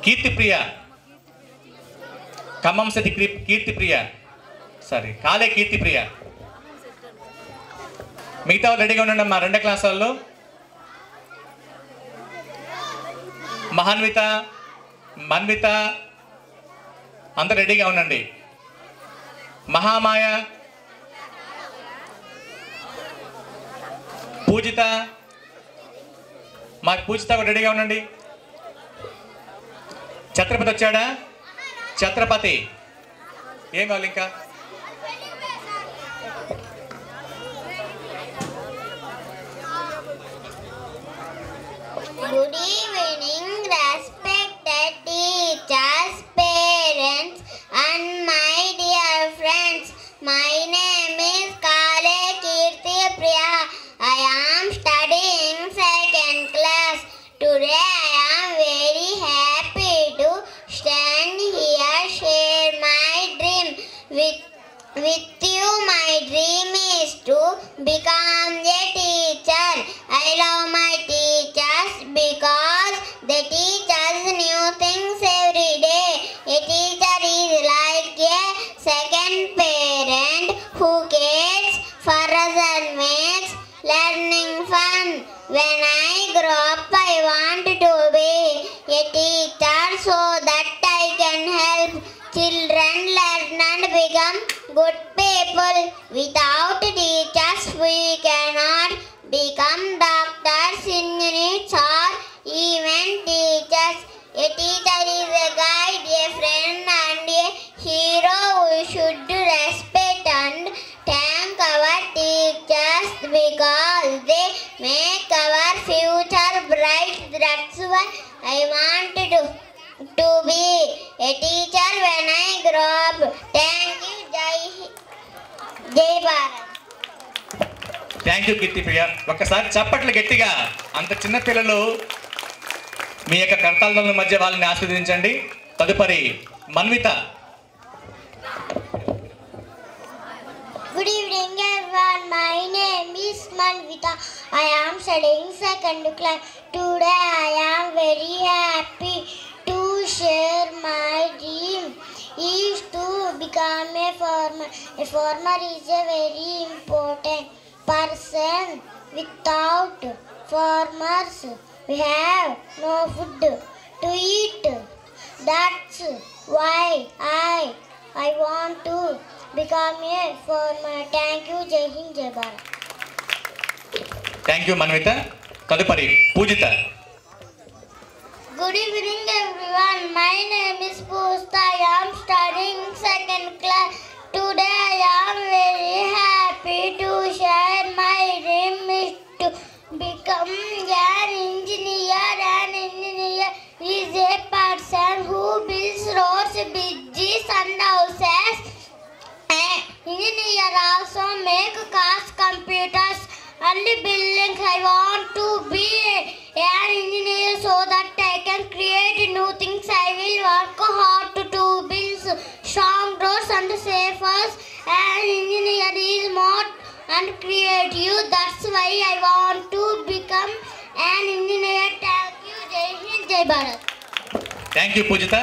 Keerthipriya, Khammam city Keerthipriya, sorry కాలే కీర్తిప్రియ. మిగతా వాళ్ళు రెడీగా ఉండండి అమ్మా. 2వ క్లాస్ వాళ్ళు మహాన్విత, మన్విత అంతా రెడీగా ఉండండి. మహామాయ, పూజిత, మా పూజిత కూడా రెడీగా ఉండండి. ఛత్రపతి వచ్చాడా? ఛత్రపతి ఏం కావాలి ఇంకా? Good evening, respected teachers, parents, and my dear friends. My name is Kale Kirti Priya. I am studying 2nd class. Today I am very happy to stand here, share my dream with you. My dream is to become a teacher. I love my teachers because they teach us new things every day. A teacher is like a second parent who cares for us and makes learning fun. When I grow up, I want to be a teacher so that I can help children learn and become good people. Without teachers, we cannot become doctors, engineers, or even teachers. A teacher is a guide, a friend, and a hero. We should respect and thank our teachers because they make our future bright. That's why I want to be a teacher when I grow up. Thank you. Jai Bharat. Thank you Keerthipriya. ఒక్కసారి చప్పట్లు గట్టిగా. అంత చిన్న పిల్లలు మీ యొక్క కర్తాల మధ్య వాళ్ళని ఆస్వాదించండి. తదుపరి Manvitha. Good evening everyone. My name is Manvita. I am studying 2nd class. Today I am very happy to share my dream is to become a farmer. A farmer is a very important person. Without farmers, we have no food to eat. That's why I want to become a farmer. Thank you. Jai Hind, Jai Bharat. Thank you Manvitha. తదుపరి పూజిత. Good evening everyone. My name is Poosta. I am studying 2nd class. Today I am very happy to share my dream is to become an engineer. An engineer is a person who builds roads, bridges and houses. An engineer also make cars, computers and buildings. I want to be an engineer so that I can create new things. I will work hard to build strong roads and safe us. An engineer is smart and creative. That's why I want to become an engineer. Thank you. Jai Hind, Jai Bharat. Thank you Poojitha.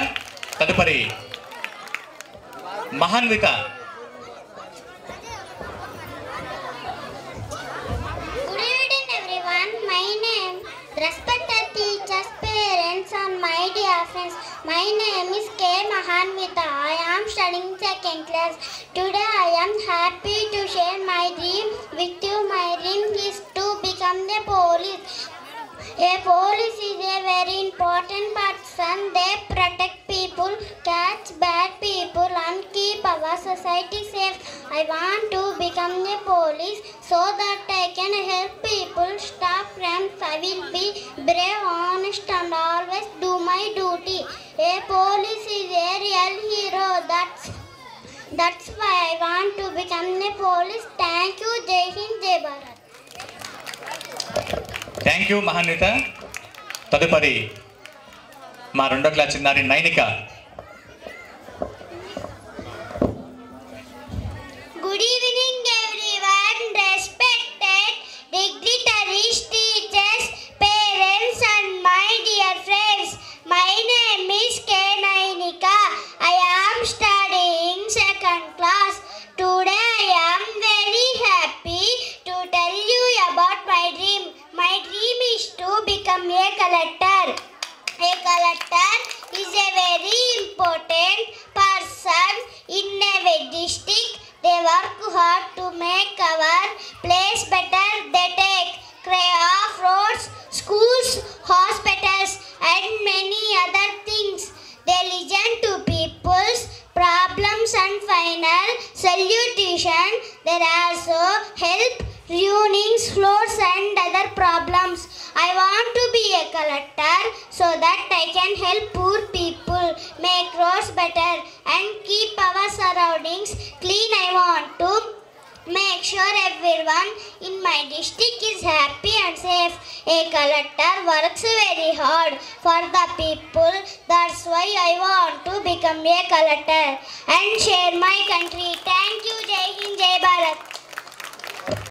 తదుపరి Mahanvitha. Good evening everyone. My name, respected teachers, parents and my dear friends. My name is K. Mahanvita. I am studying 2nd class. Today I am happy to share my dream with you. My dream is to become a police. A police is a very important person. They protect people, catch bad people and keep our society safe. I want to become a police so that I can help people stop crimes. I will be brave, honest and always do my duty. A police is a real hero. That's why I want to become a police. Thank you. Jai Hind, Jai Bharat. Thank you Mahanvitha. తదుపరి మా 2వ class చిన్నారి Nainika. Good evening everyone. Respected dignitaries, teachers, parents and my dear friends. become a collector. A collector is a very important person in a district. They work hard to make our place better. They take care of roads, schools, hospitals and many other things. They listen to people's problems and final solution. They also help ruining floods and other problems. I want to be a collector so that I can help poor people, make roads better and keep our surroundings clean. I want to make sure everyone in my district is happy and safe. A collector works very hard for the people. That's why I want to become a collector and share my country. Thank you. Jai Hind, Jai Bharat.